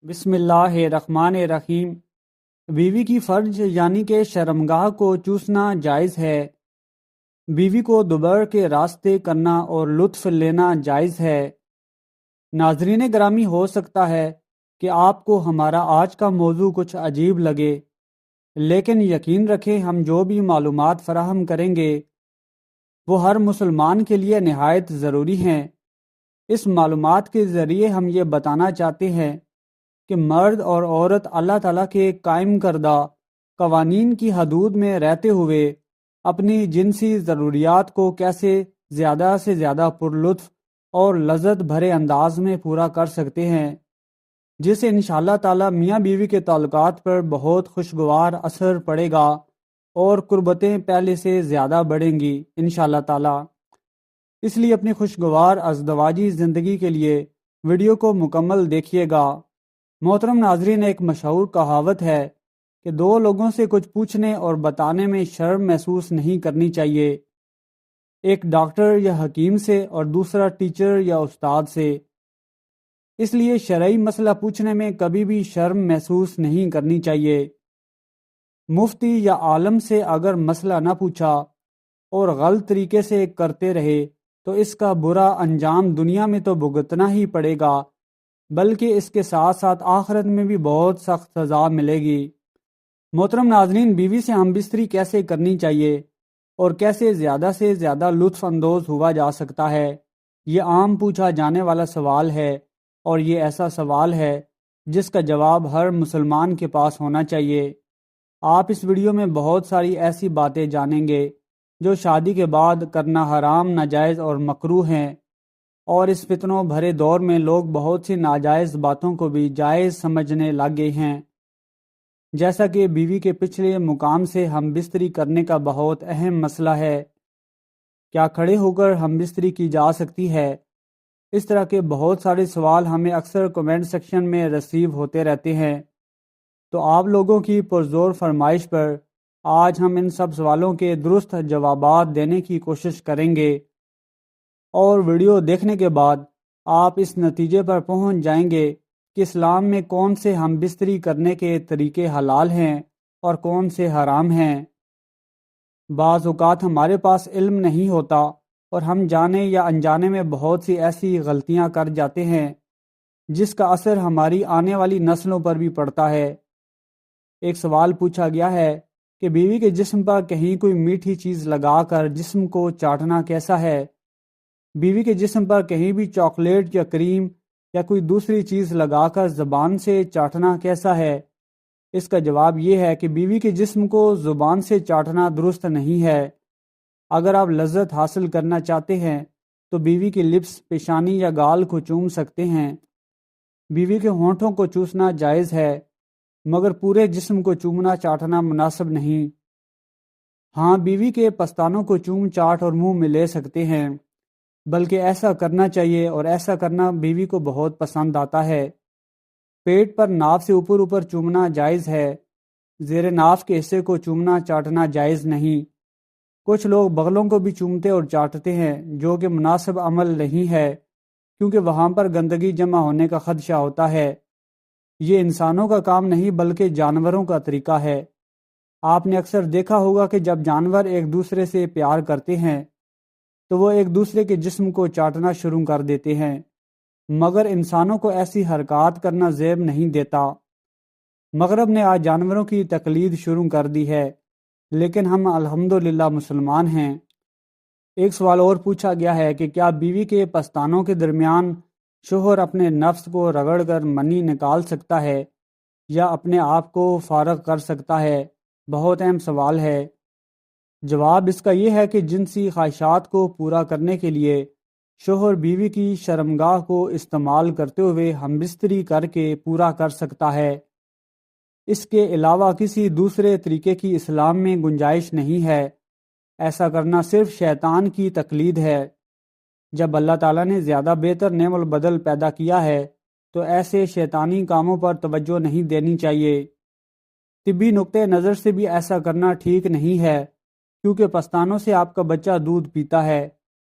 بسم اللہ الرحمن الرحیم۔ بیوی کی فرج یعنی کہ شرمگاہ کو چوسنا جائز ہے۔ بیوی کو دوبر کے راستے کرنا اور لطف لینا جائز ہے۔ ناظرین گرامی، ہو سکتا ہے کہ آپ کو ہمارا آج کا موضوع کچھ عجیب لگے، لیکن یقین رکھیں ہم جو بھی معلومات فراہم کریں گے وہ ہر مسلمان کے لیے نہایت ضروری ہیں۔ اس معلومات کے ذریعے ہم یہ بتانا چاہتے ہیں کہ مرد اور عورت اللہ تعالیٰ کے قائم کردہ قوانین کی حدود میں رہتے ہوئے اپنی جنسی ضروریات کو کیسے زیادہ سے زیادہ پرلطف اور لذت بھرے انداز میں پورا کر سکتے ہیں، جس سے انشاءاللہ تعالیٰ میاں بیوی کے تعلقات پر بہت خوشگوار اثر پڑے گا اور قربتیں پہلے سے زیادہ بڑھیں گی انشاءاللہ تعالیٰ۔ اس لیے اپنی خوشگوار ازدواجی زندگی کے لیے ویڈیو کو مکمل دیکھیے گا۔ محترم ناظرین، ایک مشہور کہاوت ہے کہ دو لوگوں سے کچھ پوچھنے اور بتانے میں شرم محسوس نہیں کرنی چاہیے، ایک ڈاکٹر یا حکیم سے اور دوسرا ٹیچر یا استاد سے۔ اس لیے شرعی مسئلہ پوچھنے میں کبھی بھی شرم محسوس نہیں کرنی چاہیے۔ مفتی یا عالم سے اگر مسئلہ نہ پوچھا اور غلط طریقے سے کرتے رہے تو اس کا برا انجام دنیا میں تو بھگتنا ہی پڑے گا، بلکہ اس کے ساتھ ساتھ آخرت میں بھی بہت سخت سزا ملے گی۔ محترم ناظرین، بیوی سے ہم بستری کیسے کرنی چاہیے اور کیسے زیادہ سے زیادہ لطف اندوز ہوا جا سکتا ہے، یہ عام پوچھا جانے والا سوال ہے، اور یہ ایسا سوال ہے جس کا جواب ہر مسلمان کے پاس ہونا چاہیے۔ آپ اس ویڈیو میں بہت ساری ایسی باتیں جانیں گے جو شادی کے بعد کرنا حرام، ناجائز اور مکروہ ہیں، اور اس فتنوں بھرے دور میں لوگ بہت سی ناجائز باتوں کو بھی جائز سمجھنے لگ گئے ہیں، جیسا کہ بیوی کے پچھلے مقام سے ہم بستری کرنے کا بہت اہم مسئلہ ہے۔ کیا کھڑے ہو کر ہم بستری کی جا سکتی ہے؟ اس طرح کے بہت سارے سوال ہمیں اکثر کمنٹ سیکشن میں ریسیو ہوتے رہتے ہیں، تو آپ لوگوں کی پرزور فرمائش پر آج ہم ان سب سوالوں کے درست جوابات دینے کی کوشش کریں گے، اور ویڈیو دیکھنے کے بعد آپ اس نتیجے پر پہنچ جائیں گے کہ اسلام میں کون سے ہم بستری کرنے کے طریقے حلال ہیں اور کون سے حرام ہیں۔ بعض اوقات ہمارے پاس علم نہیں ہوتا اور ہم جانے یا انجانے میں بہت سی ایسی غلطیاں کر جاتے ہیں جس کا اثر ہماری آنے والی نسلوں پر بھی پڑتا ہے۔ ایک سوال پوچھا گیا ہے کہ بیوی کے جسم پر کہیں کوئی میٹھی چیز لگا کر جسم کو چاٹنا کیسا ہے؟ بیوی کے جسم پر کہیں بھی چاکلیٹ یا کریم یا کوئی دوسری چیز لگا کر زبان سے چاٹنا کیسا ہے؟ اس کا جواب یہ ہے کہ بیوی کے جسم کو زبان سے چاٹنا درست نہیں ہے۔ اگر آپ لذت حاصل کرنا چاہتے ہیں تو بیوی کی لپس، پیشانی یا گال کو چوم سکتے ہیں۔ بیوی کے ہونٹوں کو چوسنا جائز ہے، مگر پورے جسم کو چومنا چاٹنا مناسب نہیں۔ ہاں، بیوی کے پستانوں کو چوم چاٹ اور منہ میں لے سکتے ہیں، بلکہ ایسا کرنا چاہیے، اور ایسا کرنا بیوی کو بہت پسند آتا ہے۔ پیٹ پر ناف سے اوپر اوپر چومنا جائز ہے، زیر ناف کے حصے کو چومنا چاٹنا جائز نہیں۔ کچھ لوگ بغلوں کو بھی چومتے اور چاٹتے ہیں، جو کہ مناسب عمل نہیں ہے، کیونکہ وہاں پر گندگی جمع ہونے کا خدشہ ہوتا ہے۔ یہ انسانوں کا کام نہیں بلکہ جانوروں کا طریقہ ہے۔ آپ نے اکثر دیکھا ہوگا کہ جب جانور ایک دوسرے سے پیار کرتے ہیں تو وہ ایک دوسرے کے جسم کو چاٹنا شروع کر دیتے ہیں، مگر انسانوں کو ایسی حرکات کرنا زیب نہیں دیتا۔ مغرب نے آج جانوروں کی تقلید شروع کر دی ہے، لیکن ہم الحمدللہ مسلمان ہیں۔ ایک سوال اور پوچھا گیا ہے کہ کیا بیوی کے پستانوں کے درمیان شوہر اپنے نفس کو رگڑ کر منی نکال سکتا ہے یا اپنے آپ کو فارغ کر سکتا ہے؟ بہت اہم سوال ہے۔ جواب اس کا یہ ہے کہ جنسی خواہشات کو پورا کرنے کے لیے شوہر بیوی کی شرمگاہ کو استعمال کرتے ہوئے ہم بستری کر کے پورا کر سکتا ہے۔ اس کے علاوہ کسی دوسرے طریقے کی اسلام میں گنجائش نہیں ہے۔ ایسا کرنا صرف شیطان کی تقلید ہے۔ جب اللہ تعالیٰ نے زیادہ بہتر نعم البدل پیدا کیا ہے تو ایسے شیطانی کاموں پر توجہ نہیں دینی چاہیے۔ طبی نقطۂ نظر سے بھی ایسا کرنا ٹھیک نہیں ہے، کیونکہ پستانوں سے آپ کا بچہ دودھ پیتا ہے،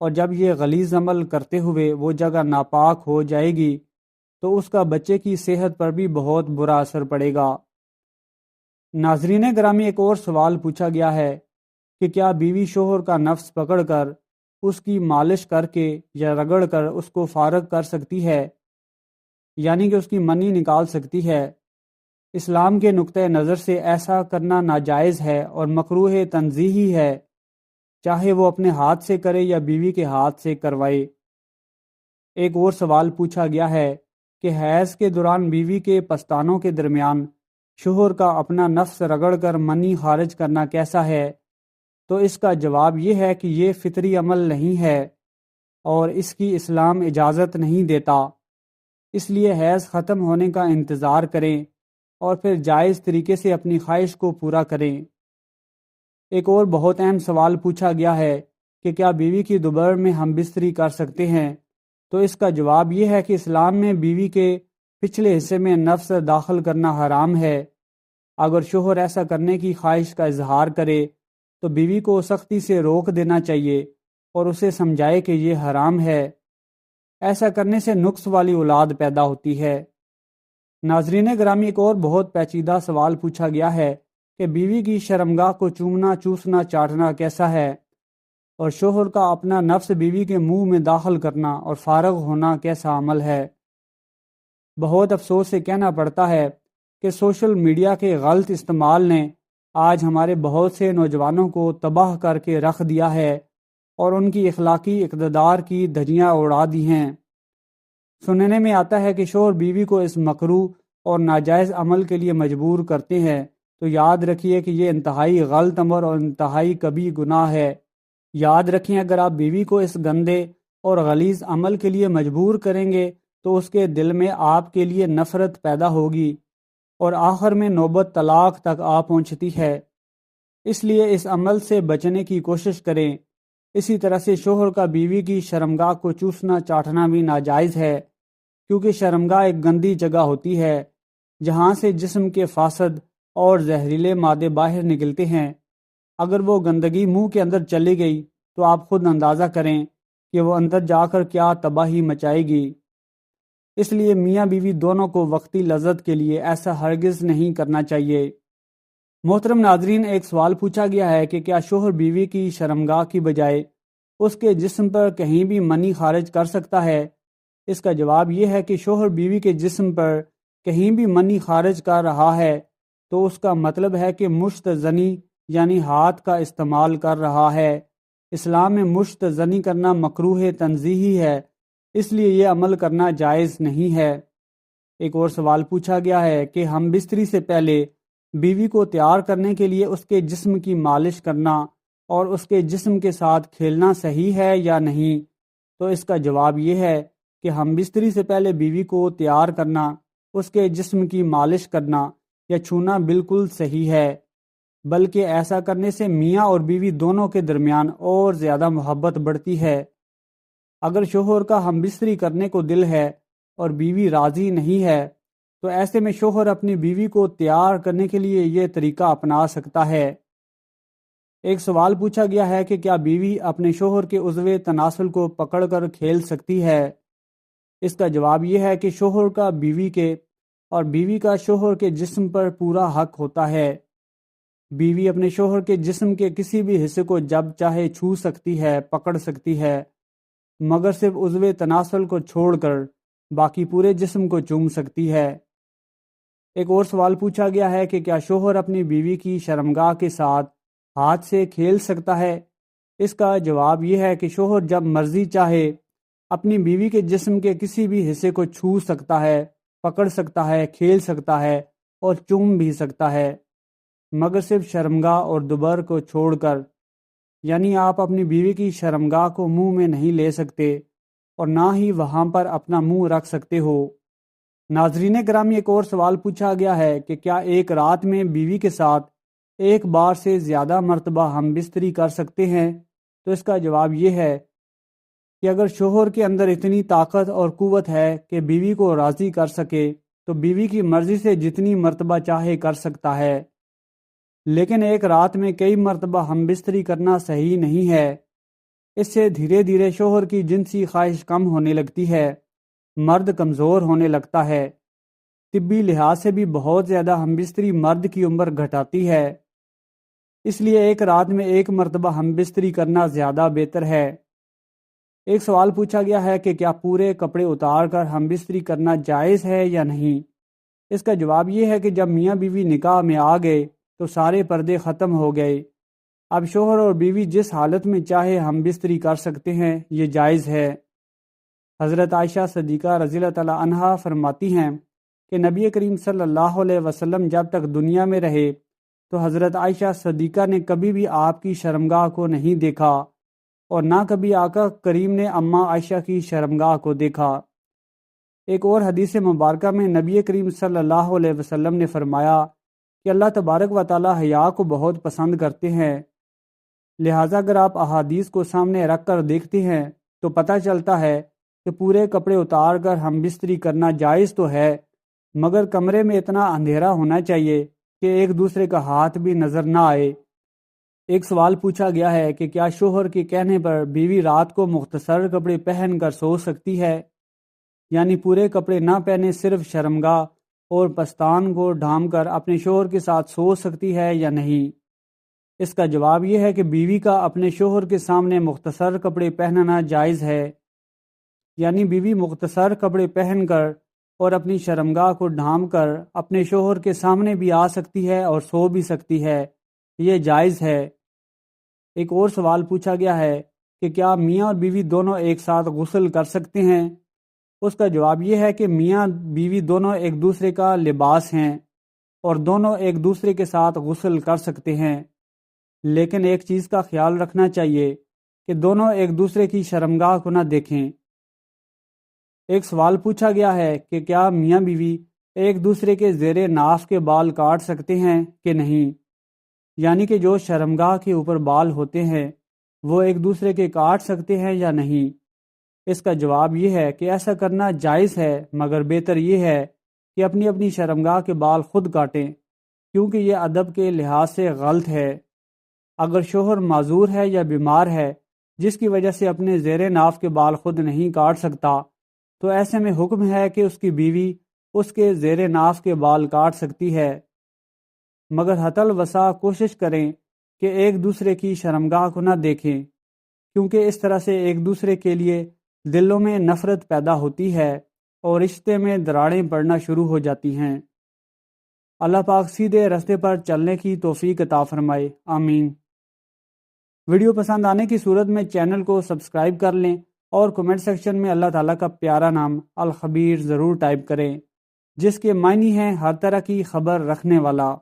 اور جب یہ غلیظ عمل کرتے ہوئے وہ جگہ ناپاک ہو جائے گی تو اس کا بچے کی صحت پر بھی بہت برا اثر پڑے گا۔ ناظرین گرامی، ایک اور سوال پوچھا گیا ہے کہ کیا بیوی شوہر کا نفس پکڑ کر اس کی مالش کر کے یا رگڑ کر اس کو فارغ کر سکتی ہے، یعنی کہ اس کی منی نکال سکتی ہے؟ اسلام کے نقطۂ نظر سے ایسا کرنا ناجائز ہے اور مکروہ تنزیہی ہے، چاہے وہ اپنے ہاتھ سے کرے یا بیوی کے ہاتھ سے کروائے۔ ایک اور سوال پوچھا گیا ہے کہ حیض کے دوران بیوی کے پستانوں کے درمیان شوہر کا اپنا نفس رگڑ کر منی خارج کرنا کیسا ہے؟ تو اس کا جواب یہ ہے کہ یہ فطری عمل نہیں ہے اور اس کی اسلام اجازت نہیں دیتا۔ اس لیے حیض ختم ہونے کا انتظار کریں اور پھر جائز طریقے سے اپنی خواہش کو پورا کریں۔ ایک اور بہت اہم سوال پوچھا گیا ہے کہ کیا بیوی کی دوپہر میں ہم بستری کر سکتے ہیں؟ تو اس کا جواب یہ ہے کہ اسلام میں بیوی کے پچھلے حصے میں نفس داخل کرنا حرام ہے۔ اگر شوہر ایسا کرنے کی خواہش کا اظہار کرے تو بیوی کو سختی سے روک دینا چاہیے اور اسے سمجھائے کہ یہ حرام ہے۔ ایسا کرنے سے نقص والی اولاد پیدا ہوتی ہے۔ ناظرین گرامی، ایک اور بہت پیچیدہ سوال پوچھا گیا ہے کہ بیوی کی شرمگاہ کو چومنا، چوسنا، چاٹنا کیسا ہے، اور شوہر کا اپنا نفس بیوی کے منہ میں داخل کرنا اور فارغ ہونا کیسا عمل ہے؟ بہت افسوس سے کہنا پڑتا ہے کہ سوشل میڈیا کے غلط استعمال نے آج ہمارے بہت سے نوجوانوں کو تباہ کر کے رکھ دیا ہے اور ان کی اخلاقی اقتدار کی دھجیاں اڑا دی ہیں۔ سننے میں آتا ہے کہ شوہر بیوی کو اس مکروہ اور ناجائز عمل کے لیے مجبور کرتے ہیں، تو یاد رکھیے کہ یہ انتہائی غلط امر اور انتہائی کبھی گناہ ہے۔ یاد رکھیں، اگر آپ بیوی کو اس گندے اور غلیظ عمل کے لیے مجبور کریں گے تو اس کے دل میں آپ کے لیے نفرت پیدا ہوگی اور آخر میں نوبت طلاق تک آ پہنچتی ہے۔ اس لیے اس عمل سے بچنے کی کوشش کریں۔ اسی طرح سے شوہر کا بیوی کی شرمگاہ کو چوسنا چاٹنا بھی ناجائز ہے، کیونکہ شرمگاہ ایک گندی جگہ ہوتی ہے جہاں سے جسم کے فاسد اور زہریلے مادے باہر نکلتے ہیں۔ اگر وہ گندگی منہ کے اندر چلی گئی تو آپ خود اندازہ کریں کہ وہ اندر جا کر کیا تباہی مچائے گی۔ اس لیے میاں بیوی دونوں کو وقتی لذت کے لیے ایسا ہرگز نہیں کرنا چاہیے۔ محترم ناظرین، ایک سوال پوچھا گیا ہے کہ کیا شوہر بیوی کی شرمگاہ کی بجائے اس کے جسم پر کہیں بھی منی خارج کر سکتا ہے؟ اس کا جواب یہ ہے کہ شوہر بیوی کے جسم پر کہیں بھی منی خارج کر رہا ہے تو اس کا مطلب ہے کہ مشت زنی یعنی ہاتھ کا استعمال کر رہا ہے۔ اسلام میں مشت زنی کرنا مکروہ تنزیہی ہے، اس لیے یہ عمل کرنا جائز نہیں ہے۔ ایک اور سوال پوچھا گیا ہے کہ ہم بستری سے پہلے بیوی کو تیار کرنے کے لیے اس کے جسم کی مالش کرنا اور اس کے جسم کے ساتھ کھیلنا صحیح ہے یا نہیں؟ تو اس کا جواب یہ ہے کہ ہم بستری سے پہلے بیوی کو تیار کرنا، اس کے جسم کی مالش کرنا یا چھونا بالکل صحیح ہے، بلکہ ایسا کرنے سے میاں اور بیوی دونوں کے درمیان اور زیادہ محبت بڑھتی ہے۔ اگر شوہر کا ہم بستری کرنے کو دل ہے اور بیوی راضی نہیں ہے تو ایسے میں شوہر اپنی بیوی کو تیار کرنے کے لیے یہ طریقہ اپنا سکتا ہے۔ ایک سوال پوچھا گیا ہے کہ کیا بیوی اپنے شوہر کے عضو تناسل کو پکڑ کر کھیل سکتی ہے؟ اس کا جواب یہ ہے کہ شوہر کا بیوی کے اور بیوی کا شوہر کے جسم پر پورا حق ہوتا ہے۔ بیوی اپنے شوہر کے جسم کے کسی بھی حصے کو جب چاہے چھو سکتی ہے، پکڑ سکتی ہے، مگر صرف عضو تناسل کو چھوڑ کر باقی پورے جسم کو چوم سکتی ہے۔ ایک اور سوال پوچھا گیا ہے کہ کیا شوہر اپنی بیوی کی شرمگاہ کے ساتھ ہاتھ سے کھیل سکتا ہے؟ اس کا جواب یہ ہے کہ شوہر جب مرضی چاہے اپنی بیوی کے جسم کے کسی بھی حصے کو چھو سکتا ہے، پکڑ سکتا ہے، کھیل سکتا ہے اور چوم بھی سکتا ہے، مگر صرف شرمگاہ اور دوبر کو چھوڑ کر۔ یعنی آپ اپنی بیوی کی شرمگاہ کو منہ میں نہیں لے سکتے اور نہ ہی وہاں پر اپنا منہ رکھ سکتے ہو۔ ناظرین گرامی، ایک اور سوال پوچھا گیا ہے کہ کیا ایک رات میں بیوی کے ساتھ ایک بار سے زیادہ مرتبہ ہم بستری کر سکتے ہیں؟ تو اس کا جواب یہ ہے کہ اگر شوہر کے اندر اتنی طاقت اور قوت ہے کہ بیوی کو راضی کر سکے تو بیوی کی مرضی سے جتنی مرتبہ چاہے کر سکتا ہے، لیکن ایک رات میں کئی مرتبہ ہم بستری کرنا صحیح نہیں ہے۔ اس سے دھیرے دھیرے شوہر کی جنسی خواہش کم ہونے لگتی ہے مرد کمزور ہونے لگتا ہے۔ طبی لحاظ سے بھی بہت زیادہ ہم بستری مرد کی عمر گھٹاتی ہے، اس لیے ایک رات میں ایک مرتبہ ہم بستری کرنا زیادہ بہتر ہے۔ ایک سوال پوچھا گیا ہے کہ کیا پورے کپڑے اتار کر ہم بستری کرنا جائز ہے یا نہیں؟ اس کا جواب یہ ہے کہ جب میاں بیوی نکاح میں آ گئے تو سارے پردے ختم ہو گئے، اب شوہر اور بیوی جس حالت میں چاہے ہم بستری کر سکتے ہیں، یہ جائز ہے۔ حضرت عائشہ صدیقہ رضی اللہ تعالی عنہا فرماتی ہیں کہ نبی کریم صلی اللہ علیہ وسلم جب تک دنیا میں رہے تو حضرت عائشہ صدیقہ نے کبھی بھی آپ کی شرمگاہ کو نہیں دیکھا اور نہ کبھی آقا کریم نے اماں عائشہ کی شرمگاہ کو دیکھا۔ ایک اور حدیث مبارکہ میں نبی کریم صلی اللہ علیہ وسلم نے فرمایا کہ اللہ تبارک و تعالی حیا کو بہت پسند کرتے ہیں، لہٰذا اگر آپ احادیث کو سامنے رکھ کر دیکھتے ہیں تو پتہ چلتا ہے کہ پورے کپڑے اتار کر ہم بستری کرنا جائز تو ہے، مگر کمرے میں اتنا اندھیرا ہونا چاہیے کہ ایک دوسرے کا ہاتھ بھی نظر نہ آئے۔ ایک سوال پوچھا گیا ہے کہ کیا شوہر کے کہنے پر بیوی رات کو مختصر کپڑے پہن کر سو سکتی ہے، یعنی پورے کپڑے نہ پہنے صرف شرمگاہ اور پستان کو ڈھانپ کر اپنے شوہر کے ساتھ سو سکتی ہے یا نہیں؟ اس کا جواب یہ ہے کہ بیوی کا اپنے شوہر کے سامنے مختصر کپڑے پہننا جائز ہے، یعنی بیوی مختصر کپڑے پہن کر اور اپنی شرمگاہ کو ڈھانپ کر اپنے شوہر کے سامنے بھی آ سکتی ہے اور سو بھی سکتی ہے، یہ جائز ہے۔ ایک اور سوال پوچھا گیا ہے کہ کیا میاں اور بیوی دونوں ایک ساتھ غسل کر سکتے ہیں؟ اس کا جواب یہ ہے کہ میاں بیوی دونوں ایک دوسرے کا لباس ہیں اور دونوں ایک دوسرے کے ساتھ غسل کر سکتے ہیں، لیکن ایک چیز کا خیال رکھنا چاہیے کہ دونوں ایک دوسرے کی شرمگاہ کو نہ دیکھیں۔ ایک سوال پوچھا گیا ہے کہ کیا میاں بیوی ایک دوسرے کے زیر ناف کے بال کاٹ سکتے ہیں کہ نہیں، یعنی کہ جو شرمگاہ کے اوپر بال ہوتے ہیں وہ ایک دوسرے کے کاٹ سکتے ہیں یا نہیں؟ اس کا جواب یہ ہے کہ ایسا کرنا جائز ہے، مگر بہتر یہ ہے کہ اپنی اپنی شرمگاہ کے بال خود کاٹیں، کیونکہ یہ ادب کے لحاظ سے غلط ہے۔ اگر شوہر معذور ہے یا بیمار ہے جس کی وجہ سے اپنے زیر ناف کے بال خود نہیں کاٹ سکتا، تو ایسے میں حکم ہے کہ اس کی بیوی اس کے زیر ناف کے بال کاٹ سکتی ہے، مگر حتی الوسع کوشش کریں کہ ایک دوسرے کی شرمگاہ کو نہ دیکھیں، کیونکہ اس طرح سے ایک دوسرے کے لیے دلوں میں نفرت پیدا ہوتی ہے اور رشتے میں دراڑیں پڑنا شروع ہو جاتی ہیں۔ اللہ پاک سیدھے راستے پر چلنے کی توفیق عطا فرمائے، آمین۔ ویڈیو پسند آنے کی صورت میں چینل کو سبسکرائب کر لیں اور کمنٹ سیکشن میں اللہ تعالیٰ کا پیارا نام الخبیر ضرور ٹائپ کریں، جس کے معنی ہیں ہر طرح کی خبر رکھنے والا۔